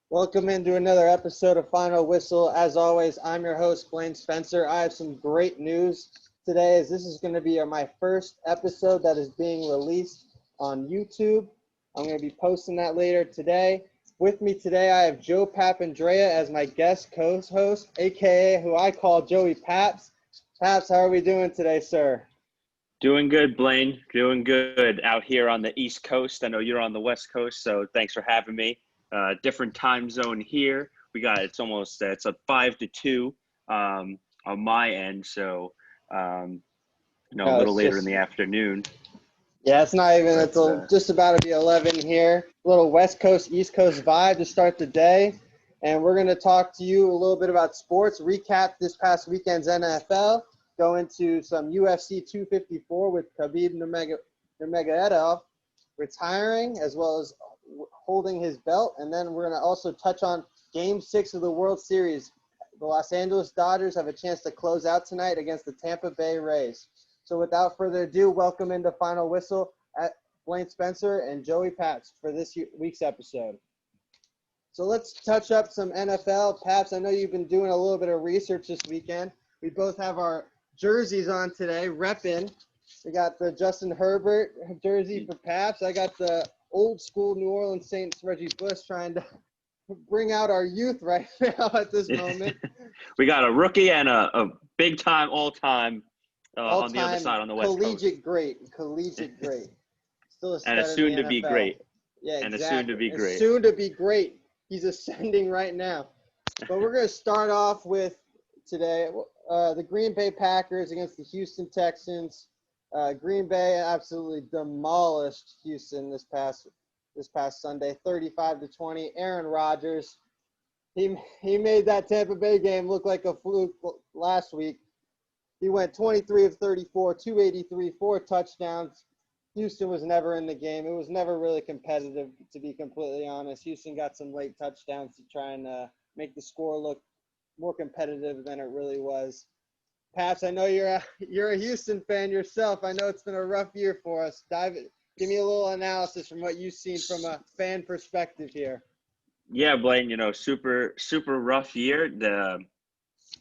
Welcome into another episode of Final Whistle. As always, I'm your host, Blaine Spencer. I have some great news today, as this is going to be my first episode that is being released on YouTube. I'm going to be posting that later today. With me today, I have Joe Papandrea as my guest co-host, a.k.a. who I call Joey Paps. Paps, how are we doing today, sir? Doing good, Blaine. Doing good out here on the East Coast. I know you're on the West Coast, so thanks for having me. Different time zone here. It's a 5 to 2 on my end, so a little later in the afternoon. Yeah, it's not even. It's just about to be 11 here. A little West Coast, East Coast vibe to start the day, and we're going to talk to you a little bit about sports. Recap this past weekend's NFL. Go into some UFC 254 with Khabib Nurmagomedov retiring, as well as holding his belt, and then we're going to also touch on Game 6 of the World Series. The Los Angeles Dodgers have a chance to close out tonight against the Tampa Bay Rays. So without further ado, welcome into Final Whistle at Blaine Spencer and Joey Paps for this week's episode. So let's touch up some NFL. Paps, I know you've been doing a little bit of research this weekend. We both have our jerseys on today, repping. We got the Justin Herbert jersey for Paps. I got the old school New Orleans Saints Reggie Bush, trying to bring out our youth right now at this moment. We got a rookie and a big time all-time on the other side on the West Coast. Collegiate great. Still and a soon to be great. Yeah, exactly. And a soon to be great. Soon to be great. He's ascending right now. But we're going to start off with today the Green Bay Packers against the Houston Texans. Green Bay absolutely demolished Houston this past Sunday, 35-20. Aaron Rodgers, he made that Tampa Bay game look like a fluke last week. He went 23 of 34, 283, 4 touchdowns. Houston was never in the game. It was never really competitive, to be completely honest. Houston got some late touchdowns to try and make the score look more competitive than it really was. Paps, I know you're a Houston fan yourself. I know it's been a rough year for us. Give me a little analysis from what you've seen from a fan perspective here. Yeah, Blaine, super rough year. The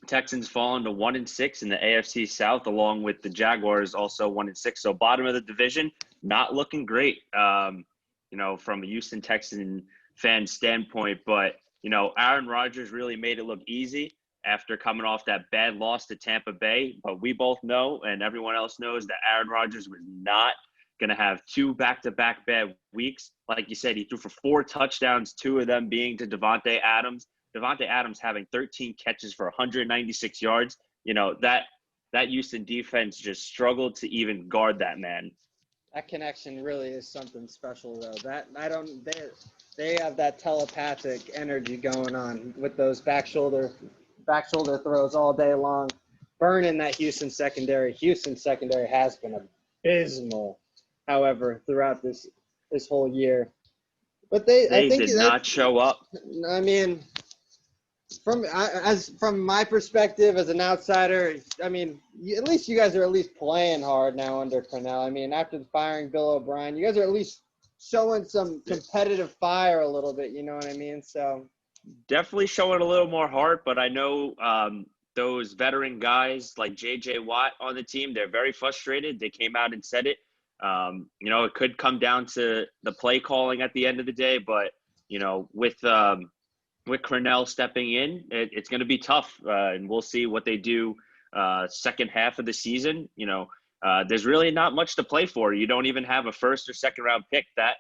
Texans fallen to 1-6 in the AFC South, along with the Jaguars also 1-6. So bottom of the division, not looking great, from a Houston Texan fan standpoint. But, Aaron Rodgers really made it look easy after coming off that bad loss to Tampa Bay. But we both know, and everyone else knows, that Aaron Rodgers was not going to have 2 back-to-back bad weeks. Like you said, he threw for 4 touchdowns, 2 of them being to Davante Adams. Davante Adams having 13 catches for 196 yards. That Houston defense just struggled to even guard that man. That connection really is something special, though. They have that telepathic energy going on with those back shoulder throws all day long, burning that Houston secondary. Houston secondary has been abysmal, however, throughout this whole year. But they did not show up. I mean, from my perspective as an outsider, I mean, at least you guys are at least playing hard now under Cornell. I mean, after firing Bill O'Brien, you guys are at least showing some competitive fire a little bit. You know what I mean? So definitely showing a little more heart, but I know those veteran guys like J.J. Watt on the team, they're very frustrated. They came out and said it. It could come down to the play calling at the end of the day, but, with Cornell stepping in, it's going to be tough, and we'll see what they do second half of the season. There's really not much to play for. You don't even have a first or second round pick. That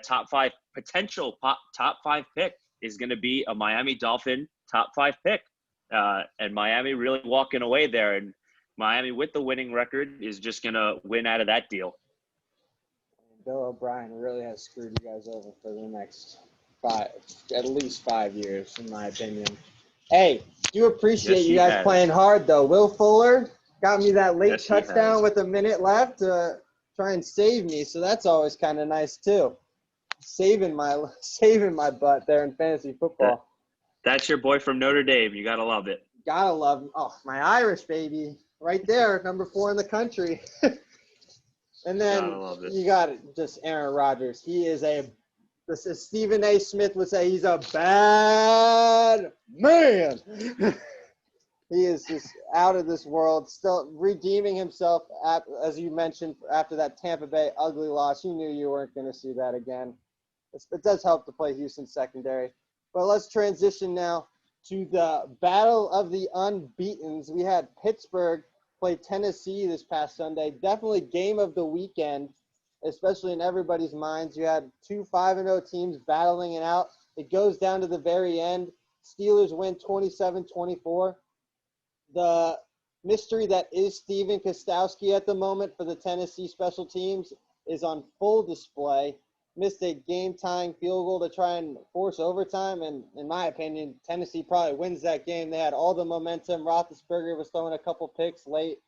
top 5 potential top 5 pick is going to be a Miami Dolphin top 5 pick, and Miami really walking away there. And Miami, with the winning record, is just going to win out of that deal. Bill O'Brien really has screwed you guys over for the next at least 5 years, in my opinion. Hey, do appreciate you guys playing hard, though. Will Fuller got me that late touchdown with a minute left to try and save me, so that's always kind of nice too. Saving my butt there in fantasy football. That's your boy from Notre Dame. You gotta love it. Gotta love him. Oh, my Irish baby, right there, number 4 in the country. And Gotta then love it. you got just Aaron Rodgers. He is this is Stephen A. Smith would say, he's a bad man. He is just out of this world, still redeeming himself, as you mentioned, after that Tampa Bay ugly loss. You knew you weren't going to see that again. It does help to play Houston secondary. But let's transition now to the battle of the unbeatens. We had Pittsburgh play Tennessee this past Sunday. Definitely game of the weekend, especially in everybody's minds. You had two 5-0 teams battling it out. It goes down to the very end. Steelers win 27-24. The mystery that is Steven Kostowski at the moment for the Tennessee special teams is on full display. Missed a game-tying field goal to try and force overtime, and in my opinion, Tennessee probably wins that game. They had all the momentum. Roethlisberger was throwing a couple picks late.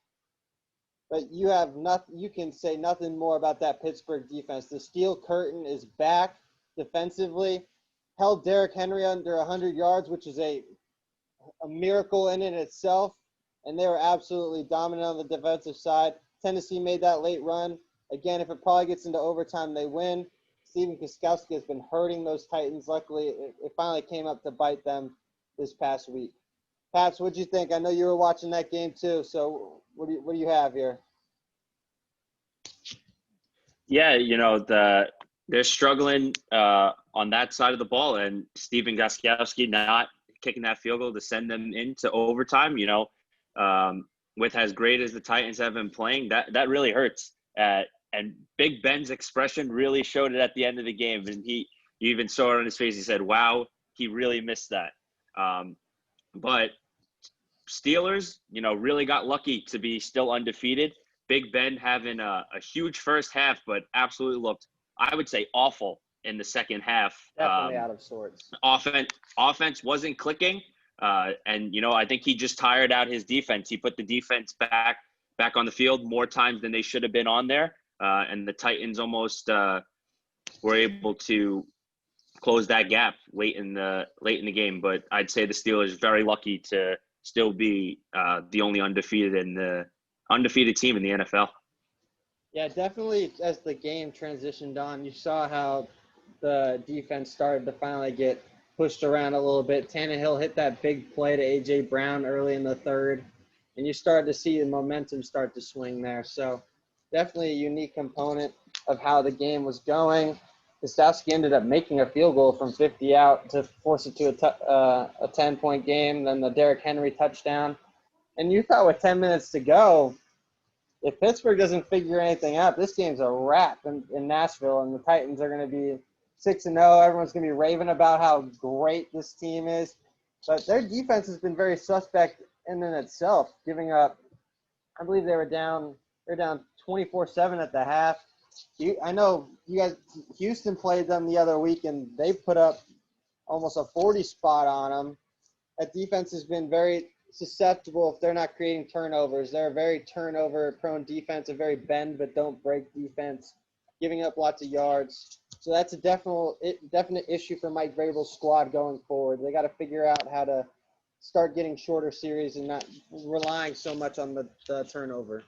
But you can say nothing more about that Pittsburgh defense. The steel curtain is back defensively. Held Derrick Henry under 100 yards, which is a miracle in itself, and they were absolutely dominant on the defensive side. Tennessee made that late run. Again, if it probably gets into overtime, they win. Steven Kostowski has been hurting those Titans. Luckily, it finally came up to bite them this past week. Paps, what'd you think? I know you were watching that game too, so what do you have here? Yeah, they're struggling on that side of the ball, and Steven Gostkowski not kicking that field goal to send them into overtime. With as great as the Titans have been playing, that really hurts. And Big Ben's expression really showed it at the end of the game, and you even saw it on his face. He said, "Wow, he really missed that." But Steelers, really got lucky to be still undefeated. Big Ben having a huge first half, but absolutely looked, I would say, awful in the second half. Definitely out of sorts. Offense wasn't clicking, and I think he just tired out his defense. He put the defense back on the field more times than they should have been on there, and the Titans almost were able to close that gap late in the game. But I'd say the Steelers very lucky to still be the only undefeated team in the NFL. Yeah, definitely. As the game transitioned on, you saw how the defense started to finally get pushed around a little bit. Tannehill hit that big play to A.J. Brown early in the third, and you started to see the momentum start to swing there. So definitely a unique component of how the game was going. Kostowski ended up making a field goal from 50 out to force it to a 10-point game, then the Derrick Henry touchdown. And you thought with 10 minutes to go, if Pittsburgh doesn't figure anything out, this game's a wrap in Nashville, and the Titans are going to be 6-0. Everyone's going to be raving about how great this team is. But their defense has been very suspect in itself, giving up. I believe they're down 24-7 at the half. I know you guys, Houston played them the other week, and they put up almost a 40 spot on them. That defense has been very susceptible if they're not creating turnovers. They're a very turnover-prone defense, a very bend-but-don't-break defense, giving up lots of yards. So that's a definite issue for Mike Vrabel's squad going forward. They got to figure out how to start getting shorter series and not relying so much on the turnover.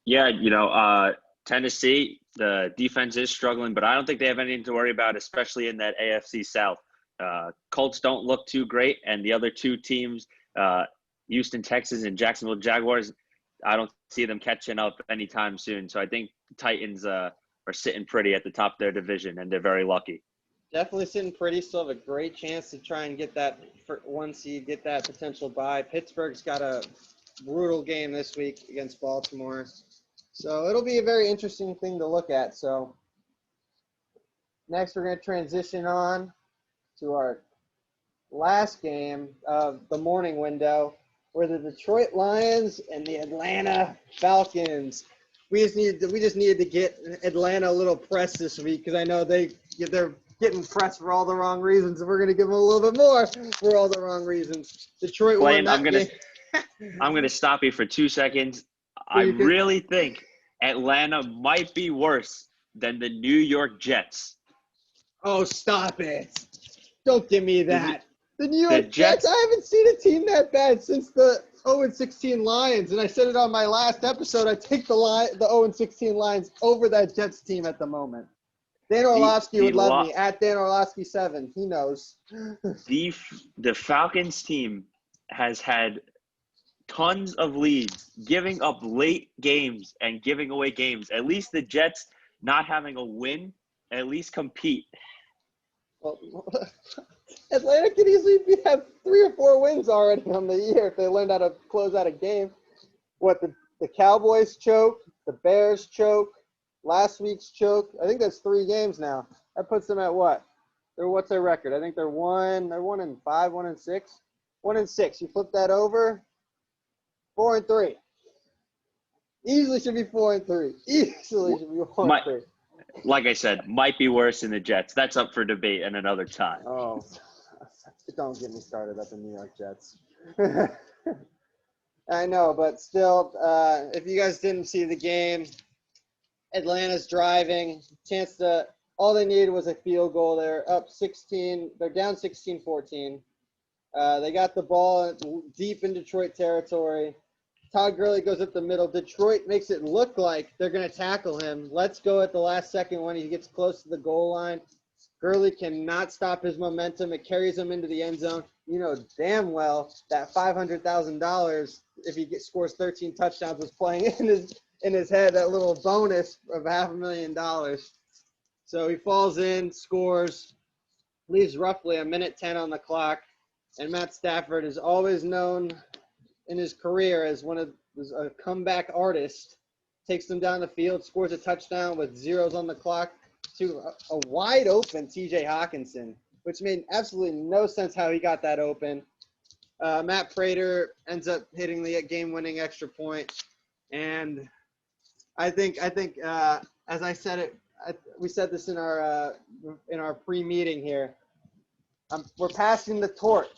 Yeah, Tennessee, the defense is struggling, but I don't think they have anything to worry about, especially in that AFC South. Colts don't look too great, and the other two teams, Houston Texans and Jacksonville Jaguars, I don't see them catching up anytime soon. So I think Titans are sitting pretty at the top of their division, and they're very lucky. Definitely sitting pretty. Still have a great chance to try and get that one seed, get that potential bye. Pittsburgh's got a brutal game this week against Baltimore. So it'll be a very interesting thing to look at. So next we're going to transition on to our last game of the morning window, where the Detroit Lions and the Atlanta Falcons. We just needed to get Atlanta a little press this week, because I know they're getting pressed for all the wrong reasons, and we're going to give them a little bit more for all the wrong reasons. Detroit won that game. I'm going to stop you for 2 seconds. I really think Atlanta might be worse than the New York Jets. Oh, stop it. Don't give me that. The New York Jets, I haven't seen a team that bad since the 0-16 Lions, and I said it on my last episode. I take the 0-16 Lions over that Jets team at the moment. Dan Orlovsky would love me. At Dan Orlovsky 7. He knows. The Falcons team has had tons of leads, giving up late games and giving away games. At least the Jets not having a win, at least compete. Well, Atlanta could easily have 3 or 4 wins already on the year if they learned how to close out a game. What, the Cowboys choke, the Bears choke, last week's choke. I think that's 3 games now. That puts them at what? What's their record? I think they're 1-5, 1-6. 1-6. You flip that over, 4-3. Easily should be 4-3. Easily should be 4-3. Like I said, might be worse than the Jets. That's up for debate at another time. Oh, don't get me started up in New York Jets. I know, but still, if you guys didn't see the game, Atlanta's driving. All they needed was a field goal. They're up 16. They're down 16-14. They got the ball deep in Detroit territory. Todd Gurley goes up the middle. Detroit makes it look like they're going to tackle him. Let's go at the last second when he gets close to the goal line. Gurley cannot stop his momentum. It carries him into the end zone. You know damn well that $500,000, if he scores 13 touchdowns, was playing in his head, that little bonus of $500,000. So he falls in, scores, leaves roughly 1:10 on the clock. And Matt Stafford is always known in his career as a comeback artist. Takes them down the field, scores a touchdown with zeros on the clock to a wide open TJ Hawkinson, which made absolutely no sense how he got that open. Matt Prater ends up hitting the game-winning extra point. And I think as I said it, we said this in our pre-meeting here. We're passing the torch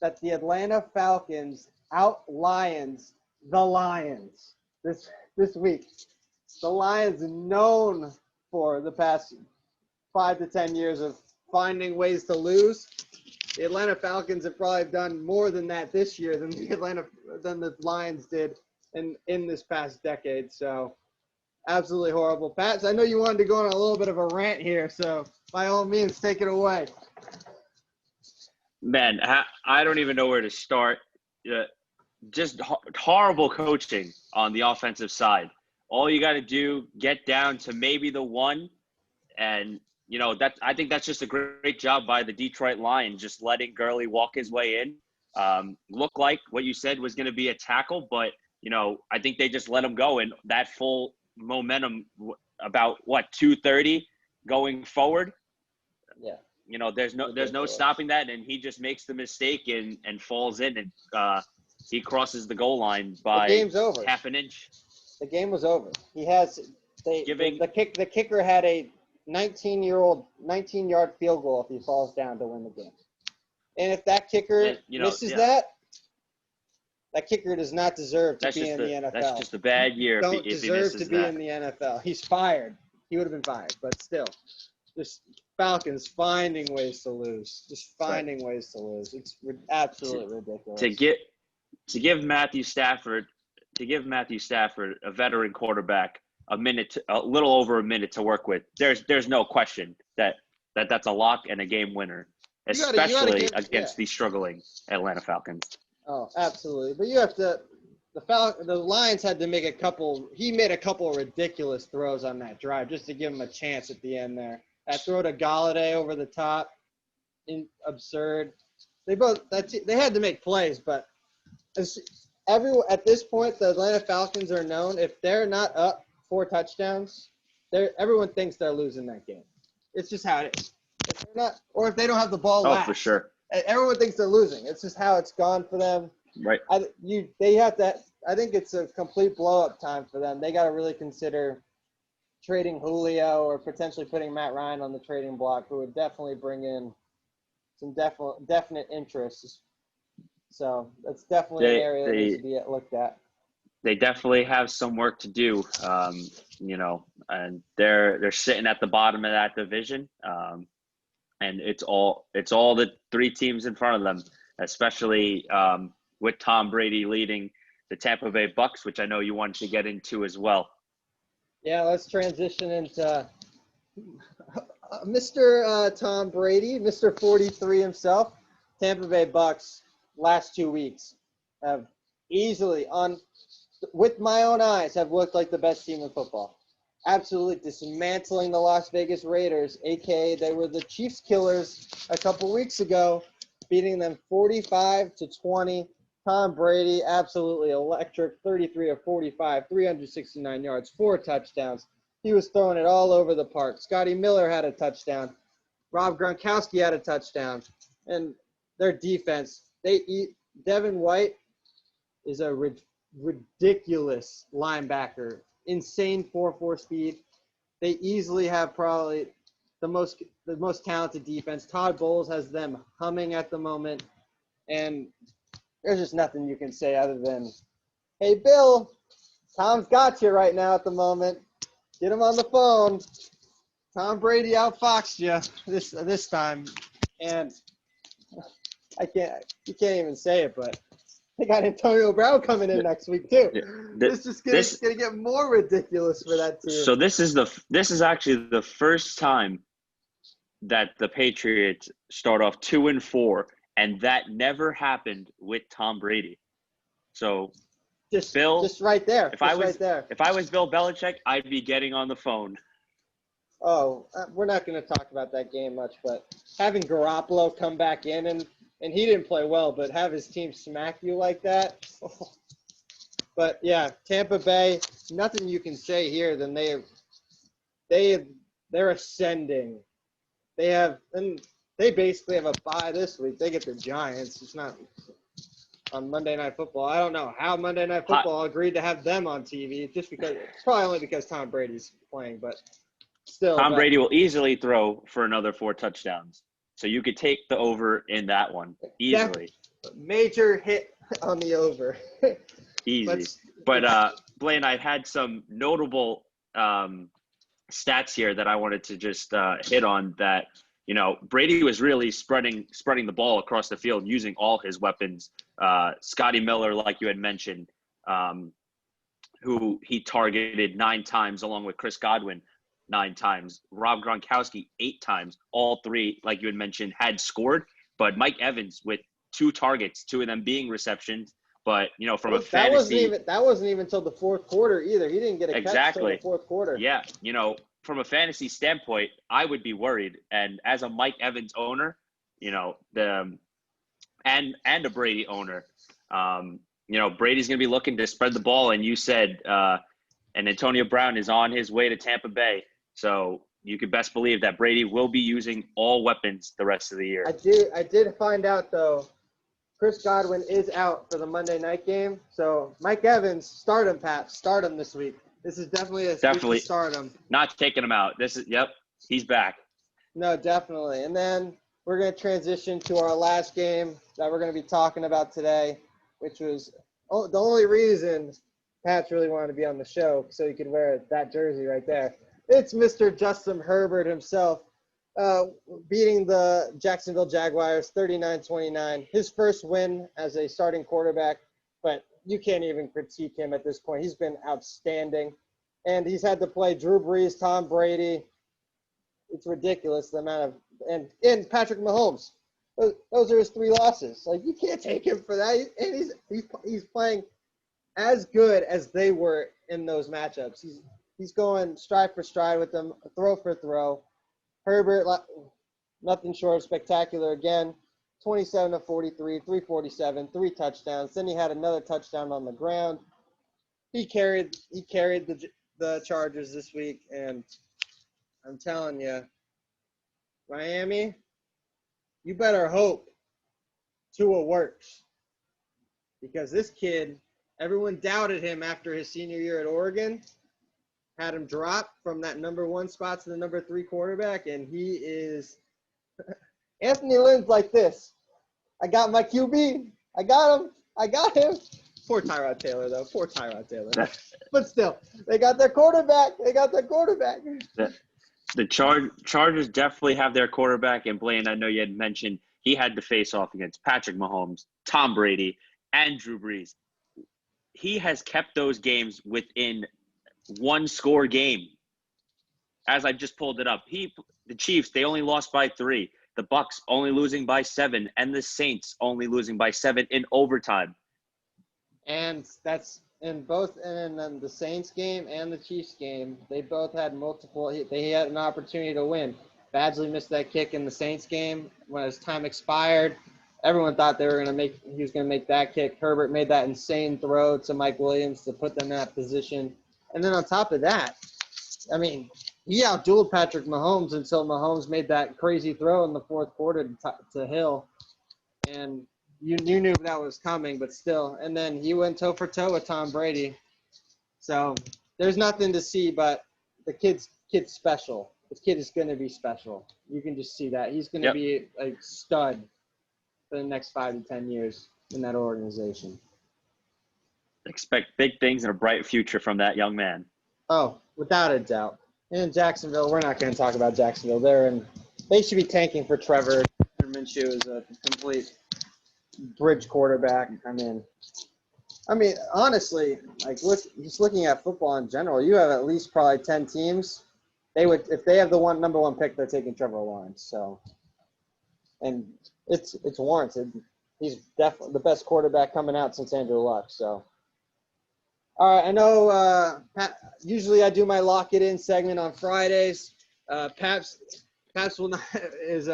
that the Atlanta Falcons out-Lions the Lions this week. The Lions, known for the past 5 to 10 years of finding ways to lose. The Atlanta Falcons have probably done more than that this year than the Lions did in this past decade. So absolutely horrible. Pat, I know you wanted to go on a little bit of a rant here, so by all means, take it away. Man, I don't even know where to start. Just horrible coaching on the offensive side. All you got to do, get down to maybe the 1, and I think that's just a great job by the Detroit Lions, just letting Gurley walk his way in. Looked like what you said was going to be a tackle, but I think they just let him go, and that full momentum about 2:30 going forward. Yeah. There's no stopping that, and he just makes the mistake and falls in, and he crosses the goal line by the game's over. Half an inch. The game was over. The kicker had a 19-yard field goal if he falls down to win the game. And if that kicker misses that kicker does not deserve to be in the NFL. That's just a bad year if he misses that. Don't deserve to be in the NFL. He's fired. He would have been fired, but still. Just Falcons finding ways to lose. Just finding ways to lose. It's absolutely ridiculous. To give Matthew Stafford, a veteran quarterback, a little over a minute to work with, there's no question that's a lock and a game winner, especially against the struggling Atlanta Falcons. Oh, absolutely. But you have to the Lions had to make he made a couple of ridiculous throws on that drive just to give him a chance at the end there. That throw to Galladay over the top, absurd. They had to make plays, but at this point, the Atlanta Falcons are known. If they're not up 4 touchdowns, everyone thinks they're losing that game. It's just how it is. If they're not, or if they don't have the ball last, for sure. Everyone thinks they're losing. It's just how it's gone for them. Right. I think it's a complete blow-up time for them. They got to really consider trading Julio or potentially putting Matt Ryan on the trading block, who would definitely bring in some definite interests. So that's definitely an area that needs to be looked at. They definitely have some work to do, and they're sitting at the bottom of that division, and it's all the 3 teams in front of them, especially with Tom Brady leading the Tampa Bay Bucks, which I know you wanted to get into as well. Yeah, let's transition into Mr. Tom Brady, Mr. 43 himself. Tampa Bay Bucks last 2 weeks have easily, with my own eyes, have looked like the best team in football. Absolutely dismantling the Las Vegas Raiders, a.k.a. they were the Chiefs killers a couple weeks ago, beating them 45-20. Tom Brady, absolutely electric, 33 of 45, 369 yards, 4 touchdowns. He was throwing it all over the park. Scotty Miller had a touchdown. Rob Gronkowski had a touchdown. And their defense, Devin White is a ridiculous linebacker. Insane 4.4 speed. They easily have probably the most talented defense. Todd Bowles has them humming at the moment. And there's just nothing you can say other than, hey, Bill, Tom's got you right now at the moment. Get him on the phone. Tom Brady outfoxed you this time. And you can't even say it, but they got Antonio Brown coming in next week too. This is gonna get more ridiculous for that team. So this is actually the first time that the Patriots start off 2-4, and that never happened with Tom Brady. So just right there. If I was Bill Belichick, I'd be getting on the phone. Oh, we're not going to talk about that game much, but having Garoppolo come back in and he didn't play well, but have his team smack you like that. But yeah, Tampa Bay, nothing you can say here than they're ascending. They basically have a bye this week. They get the Giants. It's not on Monday Night Football. I don't know how Monday Night Football agreed to have them on TV. It's probably only because Tom Brady's playing, but still. Tom Brady will easily throw for another 4 touchdowns. So you could take the over in that one easily. Major hit on the over. Easy. But Blaine, I had some notable stats here that I wanted to just hit on that. You know, Brady was really spreading the ball across the field using all his weapons. Scotty Miller, like you had mentioned, who he targeted 9 times along with Chris Godwin 9 times. Rob Gronkowski 8 times. All 3, like you had mentioned, had scored. But Mike Evans with 2 targets, 2 of them being receptions. But, you know, from a fantasy – that wasn't even until the fourth quarter either. He didn't get a catch until the fourth quarter. Yeah, you know, from a fantasy standpoint, I would be worried. And as a Mike Evans owner, you know, and a Brady owner, you know, Brady's going to be looking to spread the ball. And you said and Antonio Brown is on his way to Tampa Bay. So you could best believe that Brady will be using all weapons the rest of the year. I did find out, though, Chris Godwin is out for the Monday night game. So Mike Evans, start him this week. This is definitely week to start him. Not taking him out. He's back. No, definitely. And then we're going to transition to our last game that we're going to be talking about today, which was the only reason Pat's really wanted to be on the show, so he could wear that jersey right there. It's Mr. Justin Herbert himself, beating the Jacksonville Jaguars 39-29. His first win as a starting quarterback, but you can't even critique him at this point. He's been outstanding. And he's had to play Drew Brees, Tom Brady. It's ridiculous the amount of – and Patrick Mahomes. Those are his 3 losses. Like, you can't take him for that. And he's playing as good as they were in those matchups. He's going stride for stride with them, throw for throw. Herbert, nothing short of spectacular again. 27-43, 347, 3 touchdowns. Then he had another touchdown on the ground. He carried the Chargers this week, and I'm telling you, Miami, you better hope Tua works, because this kid, everyone doubted him after his senior year at Oregon, had him drop from that number 1 spot to the number 3 quarterback, and he is – Anthony Lynn's like this. I got my QB. I got him. Poor Tyrod Taylor, though. But still, they got their quarterback. The Chargers definitely have their quarterback. And Blaine, I know you had mentioned he had to face off against Patrick Mahomes, Tom Brady, and Drew Brees. He has kept those games within one score game. As I just pulled it up, the Chiefs, they only lost by 3. The Bucks only losing by 7, and the Saints only losing by 7 in overtime. And that's in both in the Saints game and the Chiefs game. They both had they had an opportunity to win. Badgley missed that kick in the Saints game when his time expired. Everyone thought he was going to make that kick. Herbert made that insane throw to Mike Williams to put them in that position. And then on top of that, I mean, he outdueled Patrick Mahomes until Mahomes made that crazy throw in the fourth quarter to Hill. And you knew that was coming, but still. And then he went toe for toe with Tom Brady. So there's nothing to see, but the kid's special. This kid is going to be special. You can just see that. He's going to be a stud for the next 5 to 10 years in that organization. Expect big things and a bright future from that young man. Oh, without a doubt. And Jacksonville, we're not going to talk about Jacksonville. They should be tanking for Trevor. Minshew is a complete bridge quarterback. I mean, honestly, just looking at football in general, you have at least probably 10 teams. If they have the number one pick, they're taking Trevor Lawrence. So, and it's warranted. He's definitely the best quarterback coming out since Andrew Luck. So, all right, I know. Usually I do my lock it in segment on Fridays. Paps is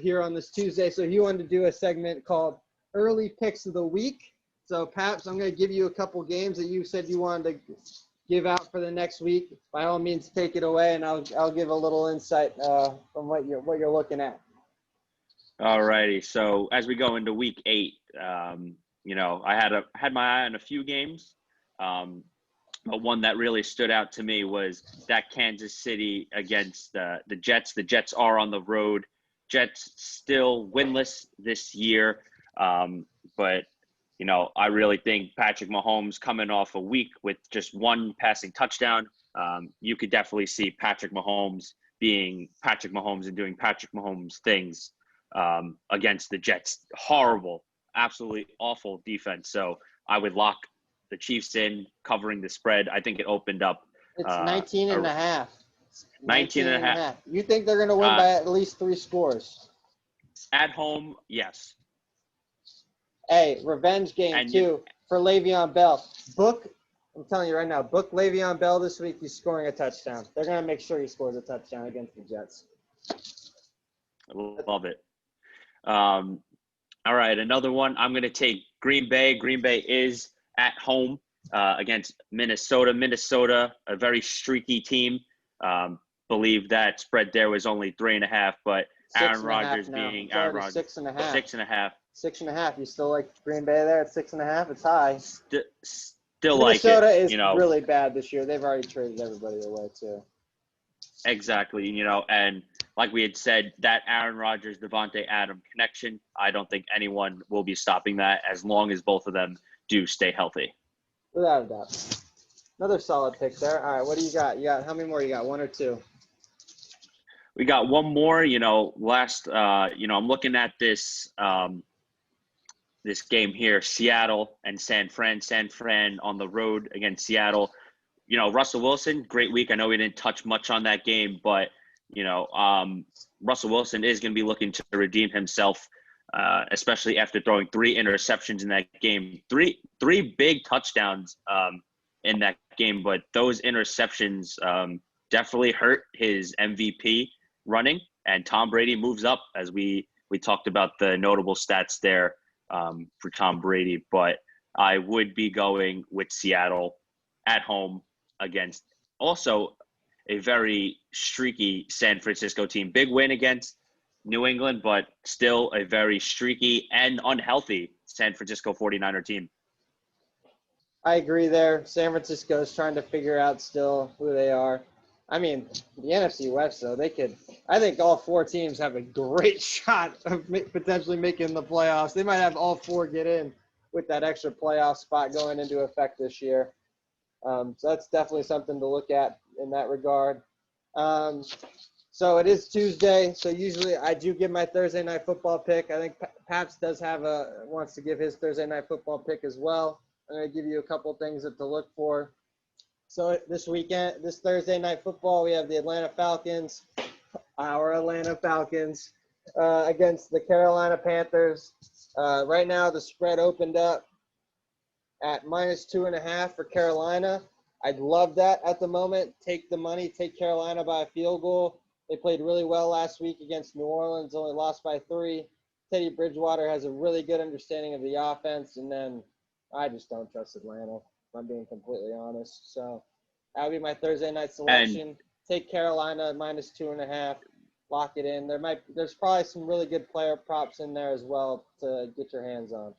here on this Tuesday, so he wanted to do a segment called Early Picks of the Week. So, Paps, I'm going to give you a couple games that you said you wanted to give out for the next week. By all means, take it away, and I'll give a little insight from what you're looking at. All righty. So as we go into week 8, I had my eye on a few games, but one that really stood out to me was that Kansas City against the Jets. The Jets are on the road. Jets still winless this year, but I really think Patrick Mahomes coming off a week with just one passing touchdown, you could definitely see Patrick Mahomes being Patrick Mahomes and doing Patrick Mahomes things against the Jets. Horrible, absolutely awful defense. So I would lock the Chiefs in, covering the spread. I think it opened up. It's 19 and a half. 19 and a half. You think they're going to win by at least 3 scores? At home, yes. Hey, revenge game too for Le'Veon Bell. I'm telling you right now, book Le'Veon Bell this week. He's scoring a touchdown. They're going to make sure he scores a touchdown against the Jets. I love it. All right, another one. I'm going to take Green Bay. Green Bay is at home against Minnesota. Minnesota, a very streaky team. Believe that spread there was only 3.5, but Aaron Rodgers being Aaron Rodgers. 6.5. 6.5. 6.5. You still like Green Bay there at 6.5? It's high. Still Minnesota like it. Minnesota is really bad this year. They've already traded everybody away too. Exactly. And like we had said, that Aaron Rodgers, Devontae Adams connection, I don't think anyone will be stopping that as long as both of them do stay healthy. Without a doubt. Another solid pick there. All right, what do you got? How many more you got? 1 or 2? We got one more. I'm looking at this this game here, Seattle and San Fran. San Fran on the road against Seattle. Russell Wilson, great week. I know we didn't touch much on that game, but Russell Wilson is going to be looking to redeem himself, especially after throwing 3 interceptions in that game. Three big touchdowns in that game, but those interceptions definitely hurt his MVP running. And Tom Brady moves up, as we talked about the notable stats there for Tom Brady. But I would be going with Seattle at home against also a very streaky San Francisco team. Big win against New England, but still a very streaky and unhealthy San Francisco 49er team. I agree there. San Francisco is trying to figure out still who they are. I mean, the NFC West, though, I think all 4 teams have a great shot of potentially making the playoffs. They might have all 4 get in with that extra playoff spot going into effect this year. So that's definitely something to look at in that regard. So it is Tuesday. So usually I do give my Thursday night football pick. I think Paps wants to give his Thursday night football pick as well. I'm going to give you a couple things to look for. So this Thursday night football, we have the our Atlanta Falcons, against the Carolina Panthers. Right now, the spread opened up at -2.5 for Carolina. I'd love that at the moment. Take the money, take Carolina by a field goal. They played really well last week against New Orleans, only lost by 3. Teddy Bridgewater has a really good understanding of the offense, and then I just don't trust Atlanta, if I'm being completely honest. So that would be my Thursday night selection. And Take Carolina at -2.5. Lock it in. There's probably some really good player props in there as well to get your hands on.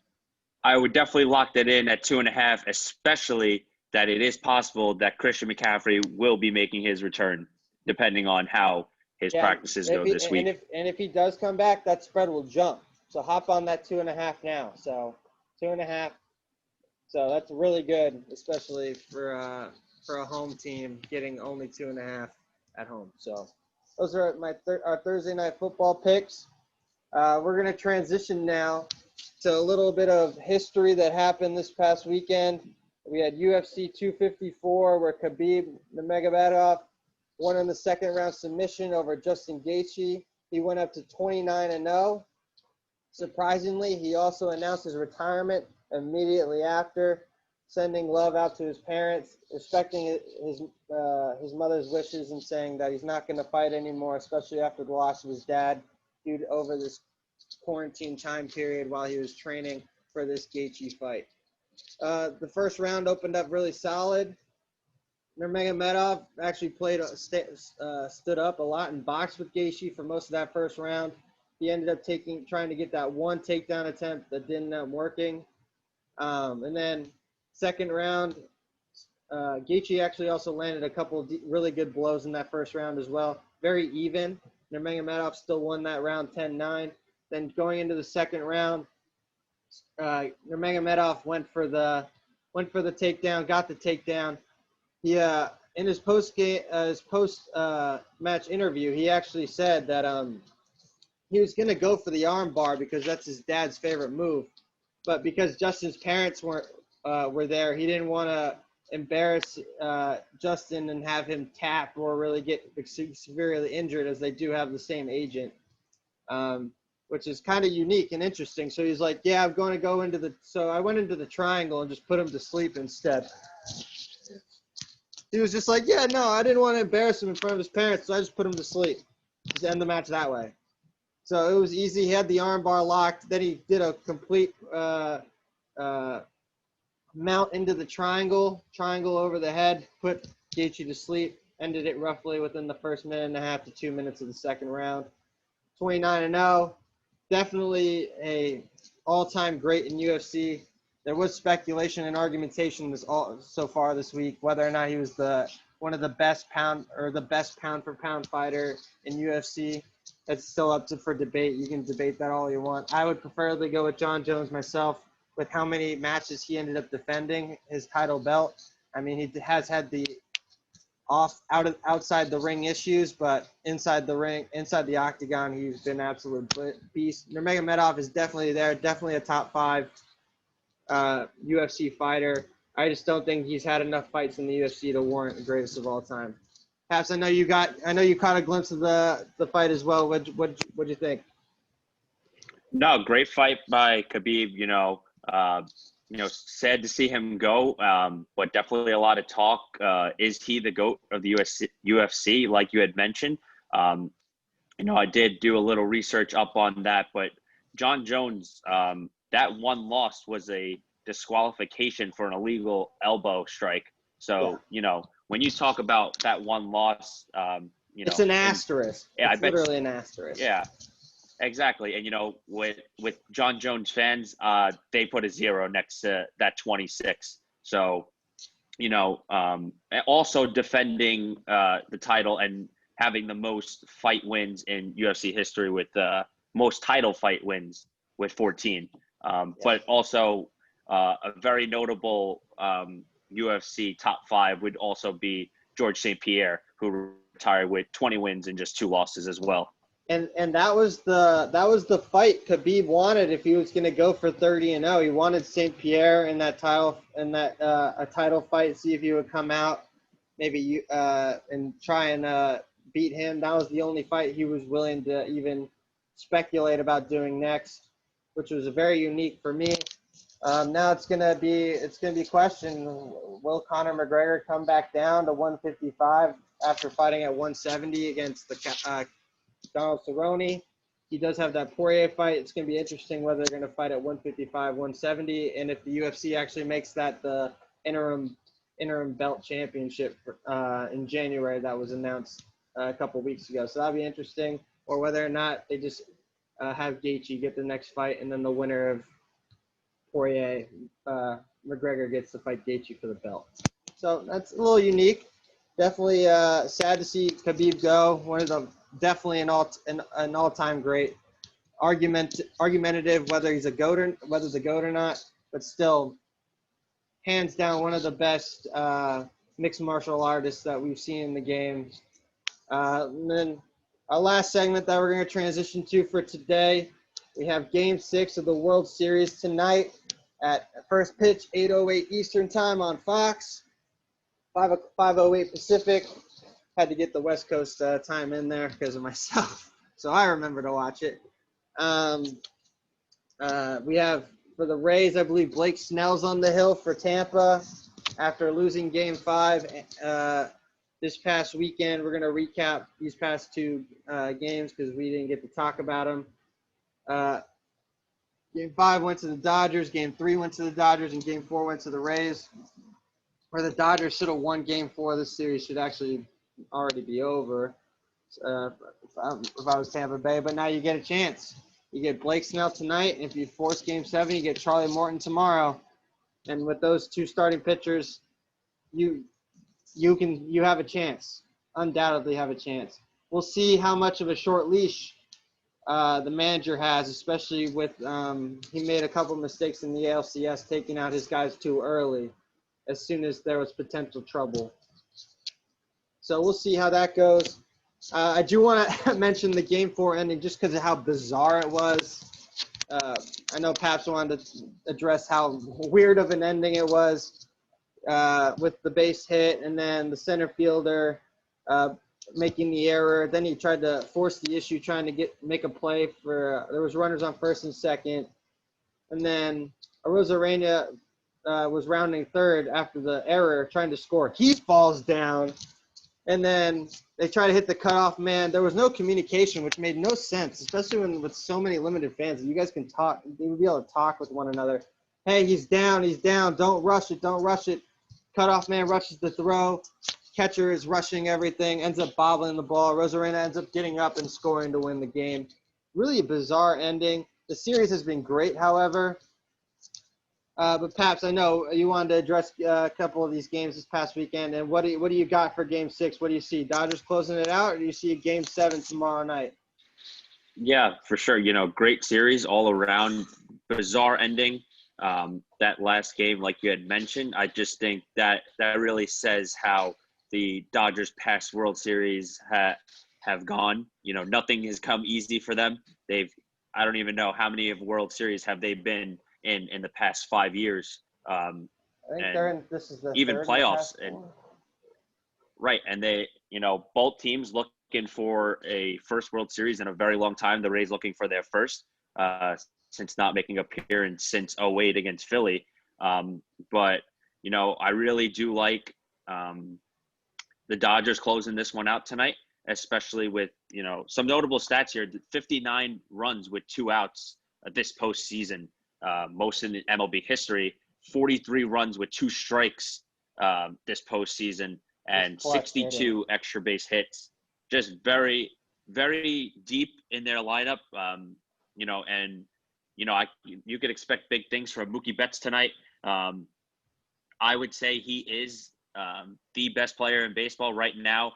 I would definitely lock that in at 2.5, especially that it is possible that Christian McCaffrey will be making his return, depending on how his practices go this week. And if he does come back, that spread will jump. So hop on that 2.5 now. So 2.5. So that's really good, especially for a home team getting only 2.5 at home. So those are our Thursday night football picks. We're going to transition now to a little bit of history that happened this past weekend. We had UFC 254 where Khabib Nurmagomedov won in the second round submission over Justin Gaethje. He went up to 29-0. Surprisingly, he also announced his retirement immediately after, sending love out to his parents, respecting his mother's wishes, and saying that he's not going to fight anymore, especially after the loss of his dad over this quarantine time period while he was training for this Gaethje fight. The first round opened up really solid. Nurmagomedov actually stood up a lot and boxed with Gaethje for most of that first round. He ended up trying to get that one takedown attempt that didn't end up working. And then second round, Gaethje actually also landed a couple of really good blows in that first round as well. Very even. Nurmagomedov still won that round 10-9. Then going into the second round, Nurmagomedov went for the takedown, got the takedown. He in his post match interview, he actually said that he was going to go for the arm bar because that's his dad's favorite move, but because Justin's parents were there, he didn't want to embarrass Justin and have him tap or really get severely injured, as they do have the same agent, which is kind of unique and interesting. So he's like, yeah, I'm going to go so I went into the triangle and just put him to sleep instead. He was just like, yeah, no, I didn't want to embarrass him in front of his parents, so I just put him to sleep. Just end the match that way. So it was easy. He had the arm bar locked. Then he did a complete mount into the triangle over the head, put Gaethje to sleep, ended it roughly within the first minute and a half to 2 minutes of the second round. 29-0, definitely a all-time great in UFC. There was speculation and argumentation so far this week whether or not he was one of the best pound for pound fighter in UFC. That's still up for debate. You can debate that all you want. I would preferably go with John Jones myself, with how many matches he ended up defending his title belt. I mean, he has had the outside the ring issues, but inside the octagon, he's been an absolute beast. Nurmagomedov is definitely there, definitely a top 5 UFC fighter. I just don't think he's had enough fights in the UFC to warrant the greatest of all time. Paps, I know you caught a glimpse of the fight as well. What'd you think? No, great fight by Khabib. Sad to see him go, but definitely a lot of talk. Is he the GOAT of the UFC, like you had mentioned? I did do a little research up on that, but John Jones, that one loss was a disqualification for an illegal elbow strike. So, when you talk about that one loss, it's an asterisk. Yeah, it's literally an asterisk. Yeah, exactly. And, with John Jones fans, they put a 0 next to that 26. So, also defending the title and having the most fight wins in UFC history with most title fight wins with 14. But also a very notable UFC top 5 would also be George St. Pierre, who retire with 20 wins and just 2 losses as well. And that was the fight Khabib wanted if he was going to go for 30-0. He wanted St. Pierre in that title a title fight, see if he would come out maybe and try and beat him. That was the only fight he was willing to even speculate about doing next, which was very unique for me. Now it's gonna be questioned. Will Conor McGregor come back down to 155 after fighting at 170 against the Donald Cerrone? He does have that Poirier fight. It's going to be interesting whether they're going to fight at 155, 170, and if the UFC actually makes that the interim belt championship in January that was announced a couple weeks ago. So that'll be interesting, or whether or not they just have Gaethje get the next fight, and then the winner of Poirier McGregor gets to fight Gaethje for the belt. So that's a little unique. Definitely sad to see Khabib go. Definitely an all-time great. Argumentative whether he's a goat or not, but still, hands down, one of the best mixed martial artists that we've seen in the game. And then our last segment that we're going to transition to for today, we have Game 6 of the World Series tonight at first pitch, 8:08 Eastern Time on Fox, 5:08 Pacific. Had to get the West Coast time in there because of myself, so I remember to watch it. We have, for the Rays, I believe Blake Snell's on the hill for Tampa after losing Game 5 this past weekend. We're going to recap these past 2 games because we didn't get to talk about them. Game 5 went to the Dodgers, Game 3 went to the Dodgers, and Game 4 went to the Rays. Where the Dodgers should have won Game 4 of this series should actually already be over if I was Tampa Bay, but now you get a chance. You get Blake Snell tonight, and if you force Game 7, you get Charlie Morton tomorrow. And with those 2 starting pitchers, you have a chance. Undoubtedly have a chance. We'll see how much of a short leash the manager has, especially with he made a couple mistakes in the ALCS, taking out his guys too early as soon as there was potential trouble. So we'll see how that goes. I do want to mention the Game 4 ending just because of how bizarre it was. I know Paps wanted to address how weird of an ending it was with the base hit and then the center fielder making the error. Then he tried to force the issue, trying to make a play for there was runners on first and second. And then Arozarena was rounding third after the error, trying to score. He falls down. And then they try to hit the cutoff man. There was no communication, which made no sense, especially with so many limited fans. You guys can talk. You would be able to talk with one another. Hey, he's down. Don't rush it. Cutoff man rushes the throw. Catcher is rushing everything, ends up bobbling the ball. Arozarena ends up getting up and scoring to win the game. Really a bizarre ending. The series has been great, however. But Paps, I know you wanted to address a couple of these games this past weekend, and what do you got for Game 6? What do you see? Dodgers closing it out, or do you see a Game 7 tomorrow night? Yeah, for sure. Great series all around. Bizarre ending. That last game, like you had mentioned, I just think that really says how the Dodgers' past World Series have gone. Nothing has come easy for them. I don't even know how many of World Series have they been in the past 5 years. I think this is the even third playoffs. Right. And they, both teams looking for a first World Series in a very long time. The Rays looking for their first since not making an appearance since 2008 against Philly. But, I really do like the Dodgers closing this one out tonight, especially with, some notable stats here. 59 runs with 2 outs this postseason. Most in the MLB history, 43 runs with 2 strikes this postseason, and 62 extra base hits. Just very, very deep in their lineup. You could expect big things from Mookie Betts tonight. I would say he is the best player in baseball right now.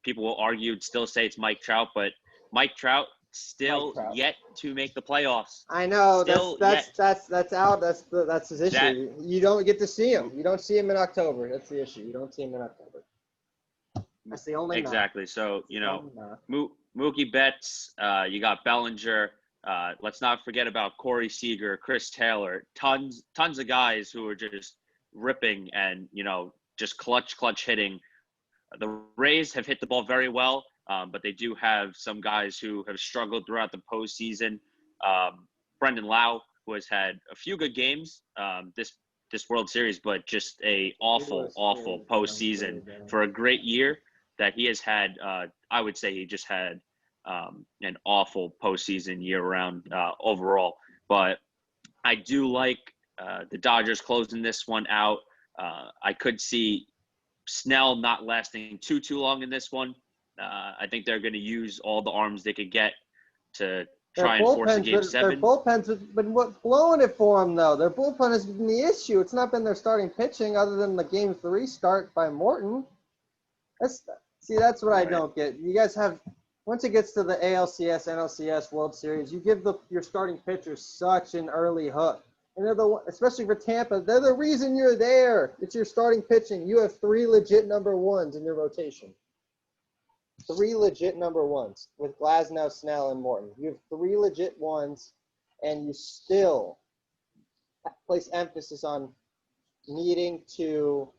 People will argue, still say it's Mike Trout, but Mike Trout still yet to make the playoffs. I know that's out. That's his issue. You don't get to see him. You don't see him in October. That's the issue. You don't see him in October. That's the only exactly. So, knock. Mookie Betts, you got Bellinger. Let's not forget about Corey Seager, Chris Taylor, tons of guys who are just ripping and, just clutch hitting. The Rays have hit the ball very well, but they do have some guys who have struggled throughout the postseason. Brendan Lau, who has had a few good games this World Series, but just a awful postseason for a great year that he has had. I would say he just had an awful postseason year-round overall. But I do like the Dodgers closing this one out. I could see Snell not lasting too long in this one. I think they're going to use all the arms they could get to try and force a Game 7. Their bullpen's been blowing it for them, though. Their bullpen has been the issue. It's not been their starting pitching other than the Game 3 start by Morton. That's what I don't get. You guys have – once it gets to the ALCS, NLCS, World Series, you give your starting pitchers such an early hook. And especially for Tampa, they're the reason you're there. It's your starting pitching. You have 3 legit number ones in your rotation. 3 legit number ones with Glasnow, Snell, and Morton. You have 3 legit ones, and you still place emphasis on needing to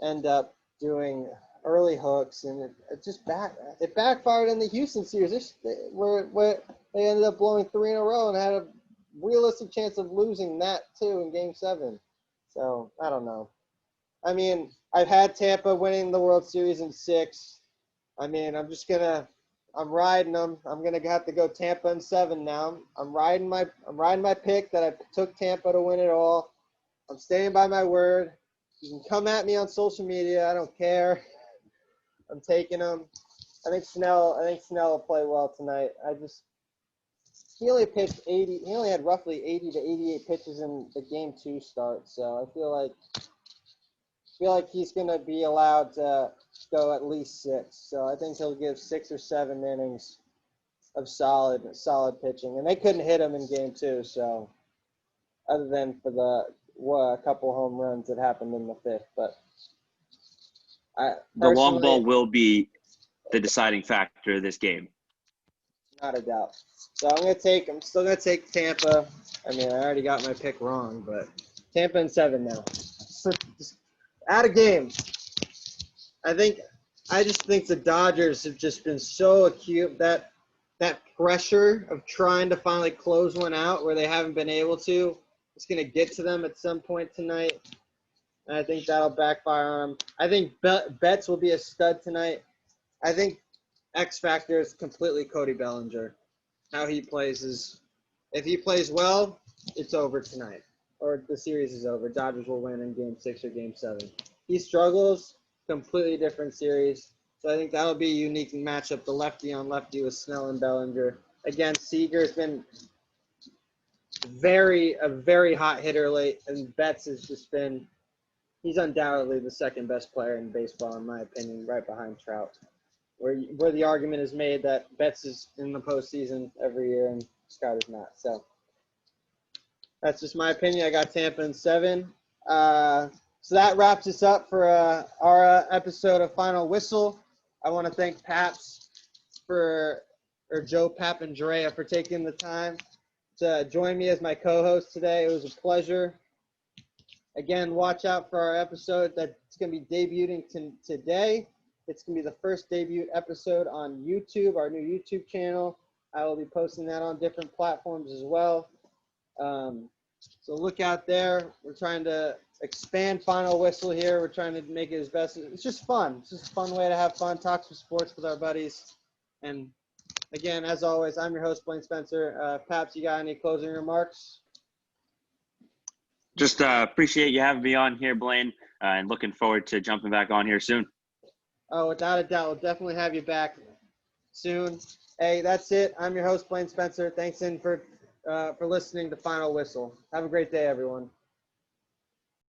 end up doing early hooks, and it backfired in the Houston series, where they ended up blowing 3 in a row and had a realistic chance of losing that too in Game 7. So I don't know. I mean, I've had Tampa winning the World Series in 6. I mean, I'm riding them. I'm gonna have to go Tampa in 7 now. I'm riding my pick that I took Tampa to win it all. I'm staying by my word. You can come at me on social media. I don't care. I'm taking them. I think Snell will play well tonight. He only pitched 80. He only had roughly 80 to 88 pitches in the Game 2 start. So I feel like he's going to be allowed to go at least 6. So I think he'll give 6 or 7 innings of solid pitching. And they couldn't hit him in Game 2. So other than for a couple home runs that happened in the 5th, but the long ball will be the deciding factor of this game. Not a doubt. So I'm still gonna take Tampa. I mean, I already got my pick wrong, but Tampa in 7 now. Just add a game. I just think the Dodgers have just been so acute that pressure of trying to finally close one out where they haven't been able to, it's gonna get to them at some point tonight. And I think that'll backfire on them. I think Betts will be a stud tonight. I think X factor is completely Cody Bellinger. How he plays if he plays well, it's over tonight, or the series is over. Dodgers will win in Game 6 or Game 7. He struggles, completely different series. So I think that'll be a unique matchup, the lefty on lefty with Snell and Bellinger. Again, Seager's been a very hot hitter late, and Betts has just been – he's undoubtedly the second best player in baseball, in my opinion, right behind Trout. Where the argument is made that Betts is in the postseason every year and Trout is not. So that's just my opinion. I got Tampa in 7. So that wraps us up for our episode of Final Whistle. I want to thank Joe Papandrea for taking the time to join me as my co-host today. It was a pleasure. Again, watch out for our episode that's going to be debuting today. It's going to be the first debut episode on YouTube, our new YouTube channel. I will be posting that on different platforms as well. So look out there. We're trying to expand Final Whistle here. We're trying to make it as best. It's just fun. It's just a fun way to have fun, talk some sports with our buddies. And again, as always, I'm your host, Blaine Spencer. Paps, you got any closing remarks? Just appreciate you having me on here, Blaine, and looking forward to jumping back on here soon. Oh, without a doubt. We'll definitely have you back soon. Hey, that's it. I'm your host, Blaine Spencer. Thanks for listening to Final Whistle. Have a great day, everyone.